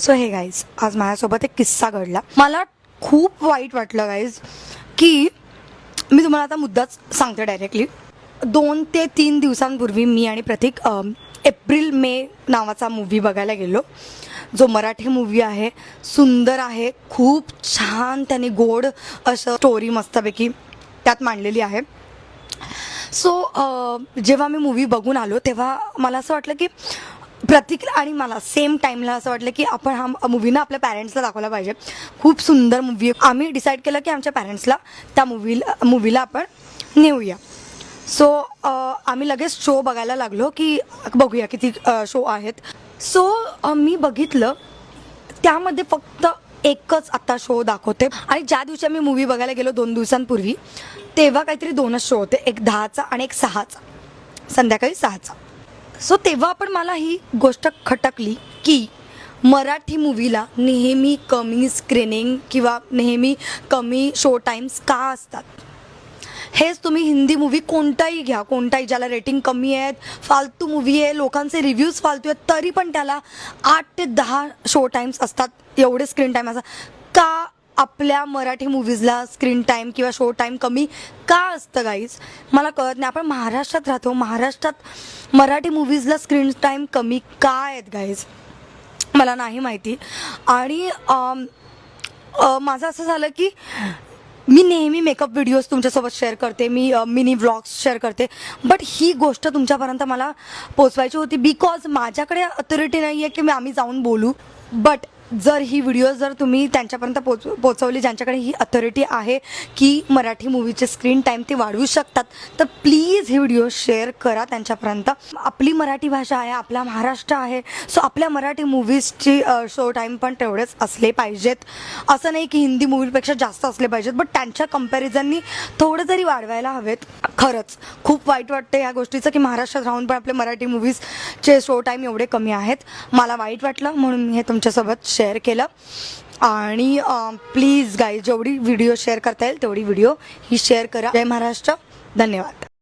So हे guys, आज माझ्यासोबत एक किस्सा घडला. मला खूप वाईट वाटलं गाईज, की मी तुम्हाला आता मुद्दाच सांगते डायरेक्टली. 2 ते 3 दिवसांपूर्वी मी आणि प्रतीक एप्रिल मे नावाचा मूव्ही बघायला गेलो, जो मराठी मूव्ही आहे. सुंदर आहे, खूप छान त्याने गोड असं स्टोरी मस्तपैकी त्यात मांडलेली आहे. सो जेव्हा मी मूव्ही बघून आलो तेव्हा मला असं वाटलं की प्रतीक आणि मला सेम टाईमला असं वाटलं की आपण हा मूव्ही ना आपल्या पॅरेंट्सला दाखवला पाहिजे. खूप सुंदर मूव्ही आहे. आम्ही डिसाईड केलं की आमच्या पॅरेंट्सला त्या मूव्हीला आपण नेऊया. सो आम्ही लगेच शो बघायला लागलो की बघूया किती शो आहेत. सो मी बघितलं, त्यामध्ये फक्त एकच आता शो दाखवते. आणि ज्या दिवशी आम्ही मूव्ही बघायला गेलो 2 दिवसांपूर्वी, तेव्हा काहीतरी 2च शो होते, एक 10चा आणि एक 6चा, संध्याकाळी 6चा. सो तेव्हा पण मला ही गोष्ट खटकली की मराठी मूव्हीला नेहमी कमी स्क्रीनिंग किंवा नेहमी कमी शो टाईम्स का असतात. हेच तुम्ही हिंदी मूव्ही कोणताही घ्या, कोणताही, ज्याला रेटिंग कमी आहेत, फालतू मूव्ही आहे, लोकांचे रिव्ह्यूज फालतू आहेत, तरी पण त्याला 8 ते 10 शो टाईम्स असतात, एवढे स्क्रीन टाईम असतात. का आपल्या मराठी मूव्हीजला स्क्रीन टाईम किंवा शो टाईम कमी का असतं गाईज, मला कळत नाही. आपण महाराष्ट्रात राहतो, महाराष्ट्रात मराठी मूव्हीजला स्क्रीन टाईम कमी का आहेत गाईज, मला नाही माहिती. आणि माझं असं झालं की मी नेहमी मेकअप व्हिडिओज तुमच्यासोबत शेअर करते, मी मिनी व्लॉग्स शेअर करते, बट ही गोष्ट तुमच्यापर्यंत मला पोचवायची होती बिकॉज माझ्याकडे अथॉरिटी नाही आहे की आम्ही जाऊन बोलू. बट जर ही व्हिडिओ जर तुम्ही त्यांच्यापर्यंत पोचवली ज्यांच्याकडे ही अथॉरिटी आहे की मराठी मूव्हीचे स्क्रीन टाईम ते वाढवू शकतात, तर प्लीज ही व्हिडिओ शेअर करा त्यांच्यापर्यंत. आपली मराठी भाषा आहे, आपला महाराष्ट्र आहे, सो आपल्या मराठी मूव्हीजची शो टाईम पण तेवढेच असले पाहिजेत. असं नाही की हिंदी मूव्हीपेक्षा जास्त असले पाहिजेत, बट त्यांच्या कंपॅरिझननी थोडं तरी वाढवायला हवेत. खरंच खूप वाईट वाटतं या गोष्टीचं की महाराष्ट्रात राहून पण आपले मराठी मूव्हीजचे शो टाईम एवढे कमी आहेत. मला वाईट वाटलं म्हणून मी हे तुमच्यासोबत शेअर केलं. आणि प्लीज गाईज, जेवढी व्हिडिओ शेअर करता येईल तेवढी व्हिडिओ ही शेअर करा. जय महाराष्ट्र, धन्यवाद.